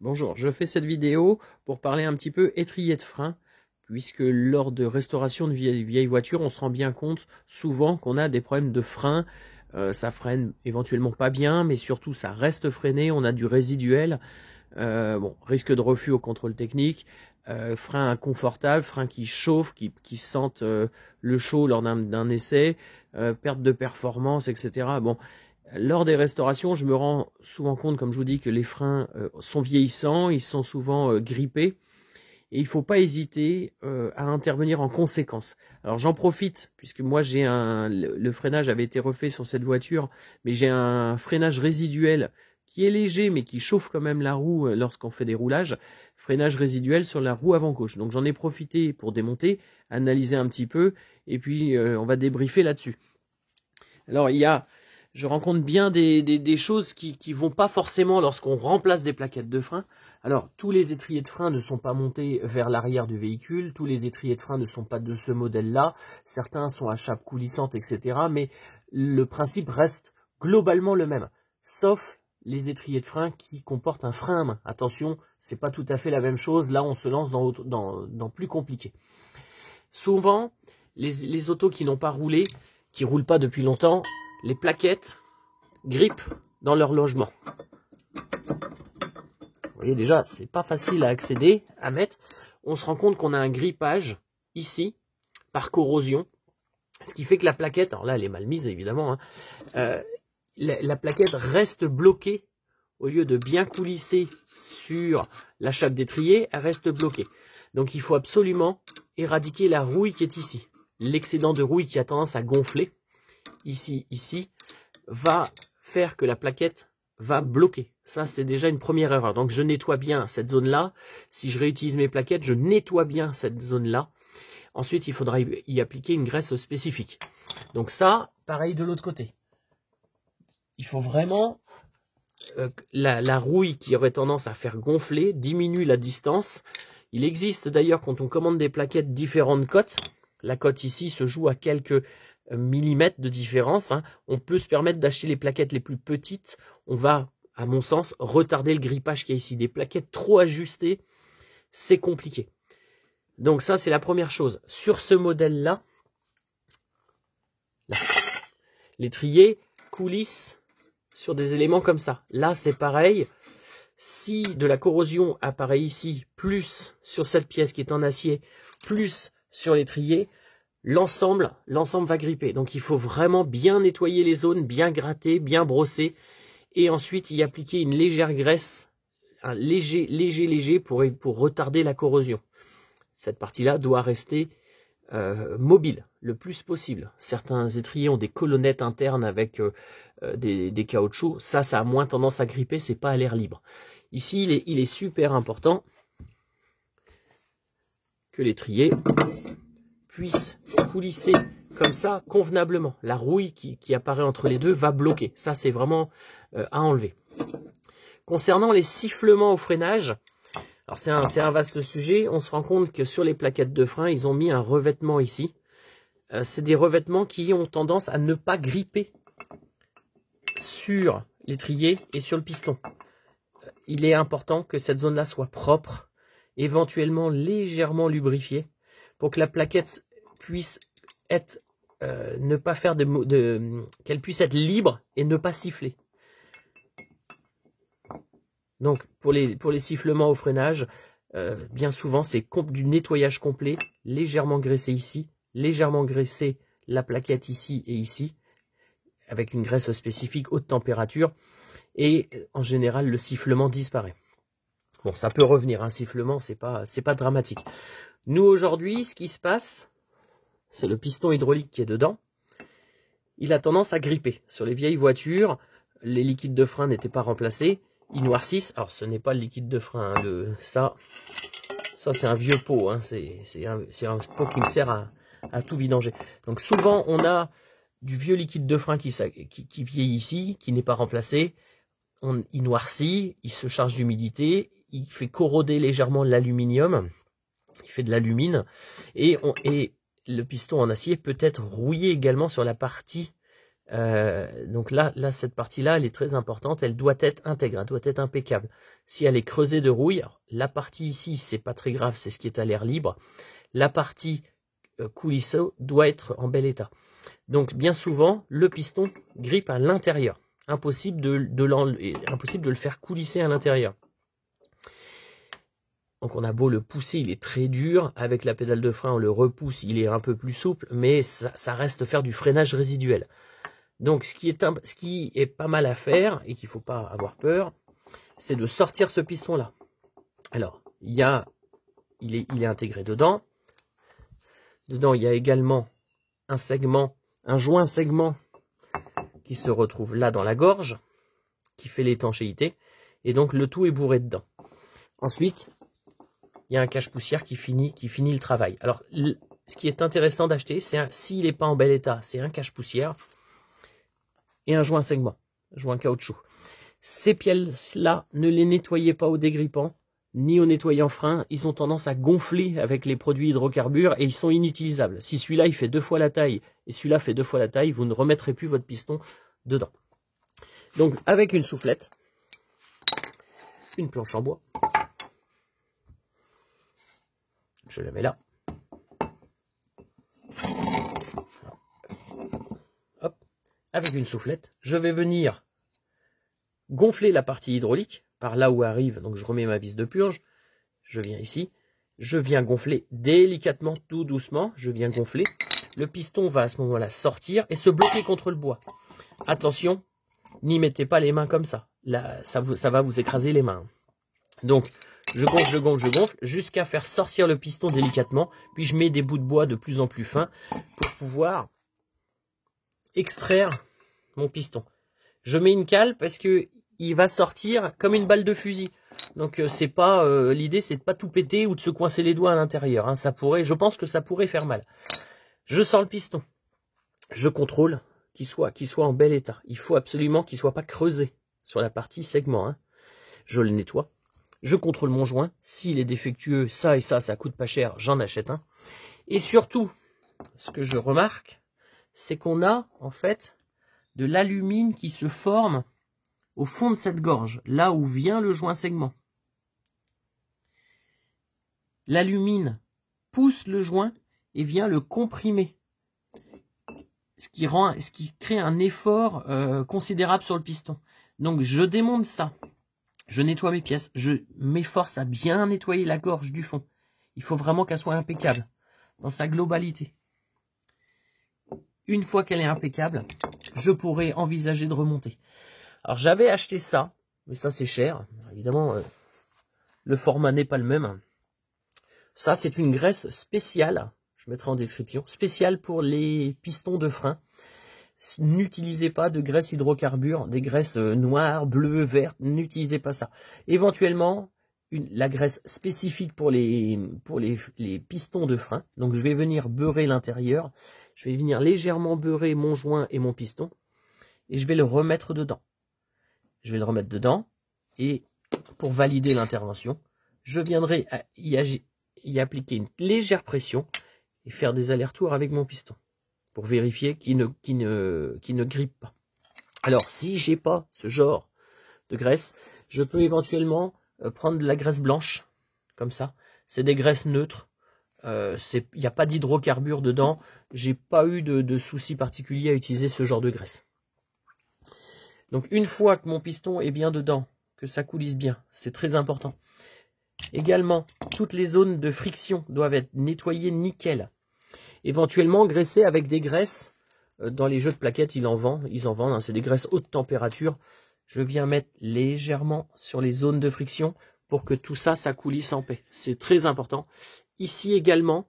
Bonjour, je fais cette vidéo pour parler un petit peu étrier de frein, puisque lors de restauration de vieilles voitures, on se rend bien compte souvent qu'on a des problèmes de frein. Ça freine éventuellement pas bien, mais surtout ça reste freiné, on a du résiduel. Risque de refus au contrôle technique, frein inconfortable, frein qui chauffe, qui sentent le chaud lors d'un essai, perte de performance, etc. Bon, lors des restaurations, je me rends souvent compte, comme je vous dis, que les freins sont vieillissants, ils sont souvent grippés, et il ne faut pas hésiter à intervenir en conséquence. Alors j'en profite, puisque moi le freinage avait été refait sur cette voiture, mais j'ai un freinage résiduel qui est léger, mais qui chauffe quand même la roue lorsqu'on fait des roulages, freinage résiduel sur la roue avant gauche. Donc j'en ai profité pour démonter, analyser un petit peu, et puis on va débriefer là-dessus. Alors je rencontre bien des choses qui vont pas forcément lorsqu'on remplace des plaquettes de frein. Alors, tous les étriers de frein ne sont pas montés vers l'arrière du véhicule, tous les étriers de frein ne sont pas de ce modèle-là, certains sont à chape coulissante, etc. Mais le principe reste globalement le même, sauf les étriers de frein qui comportent un frein à main. Attention, c'est pas tout à fait la même chose, là on se lance dans plus compliqué. Souvent, les autos qui n'ont pas roulé, qui roulent pas depuis longtemps, les plaquettes grippent dans leur logement. Vous voyez déjà, c'est pas facile à accéder, à mettre. On se rend compte qu'on a un grippage ici, par corrosion. Ce qui fait que la plaquette, alors là elle est mal mise évidemment, la plaquette reste bloquée. Au lieu de bien coulisser sur la chape d'étrier, elle reste bloquée. Donc il faut absolument éradiquer la rouille qui est ici. L'excédent de rouille qui a tendance à gonfler, ici, va faire que la plaquette va bloquer. Ça, c'est déjà une première erreur. Donc, je nettoie bien cette zone-là. Si je réutilise mes plaquettes, je nettoie bien cette zone-là. Ensuite, il faudra y appliquer une graisse spécifique. Donc ça, pareil de l'autre côté. Il faut vraiment la rouille qui aurait tendance à faire gonfler diminue la distance. Il existe d'ailleurs, quand on commande des plaquettes, différentes cotes. La cote ici se joue à quelques millimètres de différence. On peut se permettre d'acheter les plaquettes les plus petites. On va, à mon sens, retarder le grippage qu'il y a ici. Des plaquettes trop ajustées, c'est compliqué. Donc ça, c'est la première chose. Sur ce modèle-là, l'étrier coulisse sur des éléments comme ça. Là, c'est pareil. Si de la corrosion apparaît ici, plus sur cette pièce qui est en acier, plus sur l'étrier, l'ensemble va gripper. Donc il faut vraiment bien nettoyer les zones, bien gratter, bien brosser, et ensuite y appliquer une légère graisse, un léger pour retarder la corrosion. Cette partie-là doit rester mobile le plus possible. Certains étriers ont des colonnettes internes avec des caoutchoucs. Ça a moins tendance à gripper, c'est pas à l'air libre. Ici, il est super important que l'étrier puisse coulisser comme ça convenablement. La rouille qui apparaît entre les deux va bloquer. Ça, c'est vraiment à enlever. Concernant les sifflements au freinage, alors c'est un vaste sujet. On se rend compte que sur les plaquettes de frein, ils ont mis un revêtement ici. C'est des revêtements qui ont tendance à ne pas gripper sur l'étrier et sur le piston. Il est important que cette zone-là soit propre, éventuellement légèrement lubrifiée, pour que la plaquette puisse être, ne pas faire qu'elle puisse être libre et ne pas siffler. Donc pour les sifflements au freinage, bien souvent c'est du nettoyage complet, légèrement graissé ici, légèrement graissé la plaquette ici et ici, avec une graisse spécifique haute température, et en général le sifflement disparaît. Bon, ça peut revenir, un sifflement, c'est pas dramatique. Nous aujourd'hui, ce qui se passe, c'est le piston hydraulique qui est dedans. Il a tendance à gripper. Sur les vieilles voitures, les liquides de frein n'étaient pas remplacés, ils noircissent. Alors ce n'est pas le liquide de frein, ça c'est un vieux pot, c'est un pot qui me sert à tout vidanger. Donc souvent on a du vieux liquide de frein qui vieillit ici, qui n'est pas remplacé. Il noircit, il se charge d'humidité, il fait corroder légèrement l'aluminium, il fait de l'alumine, et le piston en acier peut être rouillé également sur la partie Donc là, cette partie-là, elle est très importante. Elle doit être intègre, elle doit être impeccable. Si elle est creusée de rouille, alors, la partie ici, c'est pas très grave, c'est ce qui est à l'air libre. La partie coulisseau doit être en bel état. Donc bien souvent, le piston grippe à l'intérieur. Impossible de le faire coulisser à l'intérieur. Donc on a beau le pousser, il est très dur. Avec la pédale de frein, on le repousse, il est un peu plus souple, mais ça reste faire du freinage résiduel. Donc ce qui est pas mal à faire, et qu'il ne faut pas avoir peur, c'est de sortir ce piston-là. Alors, il est intégré dedans. Dedans, il y a également un joint segment qui se retrouve là dans la gorge, qui fait l'étanchéité, et donc le tout est bourré dedans. Ensuite, il y a un cache-poussière qui finit le travail. Alors, ce qui est intéressant d'acheter, c'est s'il n'est pas en bel état, c'est un cache-poussière et un joint segment, joint caoutchouc. Ces pièces-là, ne les nettoyez pas au dégrippant, ni au nettoyant frein. Ils ont tendance à gonfler avec les produits hydrocarbures et ils sont inutilisables. Si celui-là, il fait 2 fois la taille et celui-là fait 2 fois la taille, vous ne remettrez plus votre piston dedans. Donc, avec une soufflette, une planche en bois, je la mets là. Hop. Avec une soufflette, je vais venir gonfler la partie hydraulique par là où arrive. Donc je remets ma vis de purge. Je viens ici. Je viens gonfler délicatement, tout doucement. Je viens gonfler. Le piston va à ce moment-là sortir et se bloquer contre le bois. Attention, n'y mettez pas les mains comme ça. Là, ça va vous écraser les mains. Donc, je gonfle jusqu'à faire sortir le piston délicatement. Puis je mets des bouts de bois de plus en plus fins pour pouvoir extraire mon piston. Je mets une cale parce que il va sortir comme une balle de fusil. Donc c'est pas l'idée, c'est de pas tout péter ou de se coincer les doigts à l'intérieur. Hein. Je pense que ça pourrait faire mal. Je sors le piston. Je contrôle qu'il soit en bel état. Il faut absolument qu'il soit pas creusé sur la partie segment. Hein. Je le nettoie. Je contrôle mon joint. S'il est défectueux, ça et ça coûte pas cher, j'en achète un. Et surtout, ce que je remarque, c'est qu'on a en fait de l'alumine qui se forme au fond de cette gorge, là où vient le joint segment. L'alumine pousse le joint et vient le comprimer, ce qui crée un effort considérable sur le piston. Donc je démonte ça. Je nettoie mes pièces, je m'efforce à bien nettoyer la gorge du fond. Il faut vraiment qu'elle soit impeccable dans sa globalité. Une fois qu'elle est impeccable, je pourrais envisager de remonter. Alors j'avais acheté ça, mais ça c'est cher. Évidemment, le format n'est pas le même. Ça c'est une graisse spéciale, je mettrai en description, spéciale pour les pistons de frein. N'utilisez pas de graisse hydrocarbure, des graisses noires, bleues, vertes, n'utilisez pas ça. Éventuellement, la graisse spécifique pour les pistons de frein. Donc je vais venir beurrer l'intérieur, je vais venir légèrement beurrer mon joint et mon piston, et je vais le remettre dedans. Je vais le remettre dedans, et pour valider l'intervention, je viendrai y appliquer une légère pression, et faire des allers-retours avec mon piston. Pour vérifier qu'il ne grippe pas. Alors, si j'ai pas ce genre de graisse, je peux éventuellement prendre de la graisse blanche, comme ça. C'est des graisses neutres. Il n'y a pas d'hydrocarbures dedans. J'ai pas eu de souci particulier à utiliser ce genre de graisse. Donc, une fois que mon piston est bien dedans, que ça coulisse bien, c'est très important. Également, toutes les zones de friction doivent être nettoyées nickel. Éventuellement graisser avec des graisses, dans les jeux de plaquettes ils en vendent, hein, c'est des graisses haute température. Je viens mettre légèrement sur les zones de friction pour que tout ça, ça coulisse en paix. C'est très important. Ici également,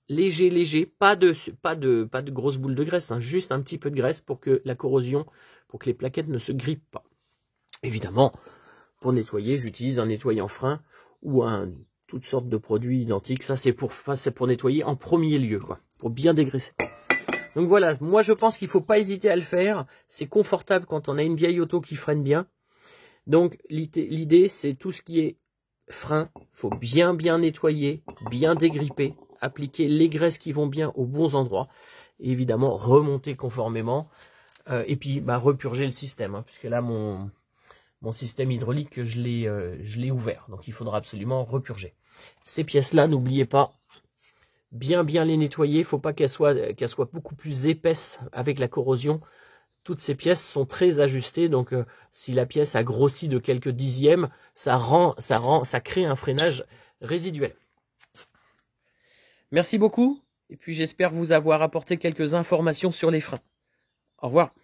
léger, pas de grosses boules de graisse, hein, juste un petit peu de graisse pour que la corrosion, pour que les plaquettes ne se grippent pas. Évidemment, pour nettoyer, j'utilise un nettoyant frein ou toutes sortes de produits identiques. Ça, c'est pour nettoyer en premier lieu, quoi, pour bien dégraisser. Donc voilà, moi je pense qu'il ne faut pas hésiter à le faire. C'est confortable quand on a une vieille auto qui freine bien. Donc l'idée, c'est tout ce qui est frein. Il faut bien nettoyer, bien dégripper, appliquer les graisses qui vont bien aux bons endroits. Et évidemment, remonter conformément. Et puis repurger le système, puisque là mon système hydraulique je l'ai ouvert, donc il faudra absolument repurger. Ces pièces-là, n'oubliez pas, bien les nettoyer. Il ne faut pas qu'elles soient beaucoup plus épaisses avec la corrosion. Toutes ces pièces sont très ajustées, donc si la pièce a grossi de quelques dixièmes, ça crée un freinage résiduel. Merci beaucoup, et puis j'espère vous avoir apporté quelques informations sur les freins. Au revoir.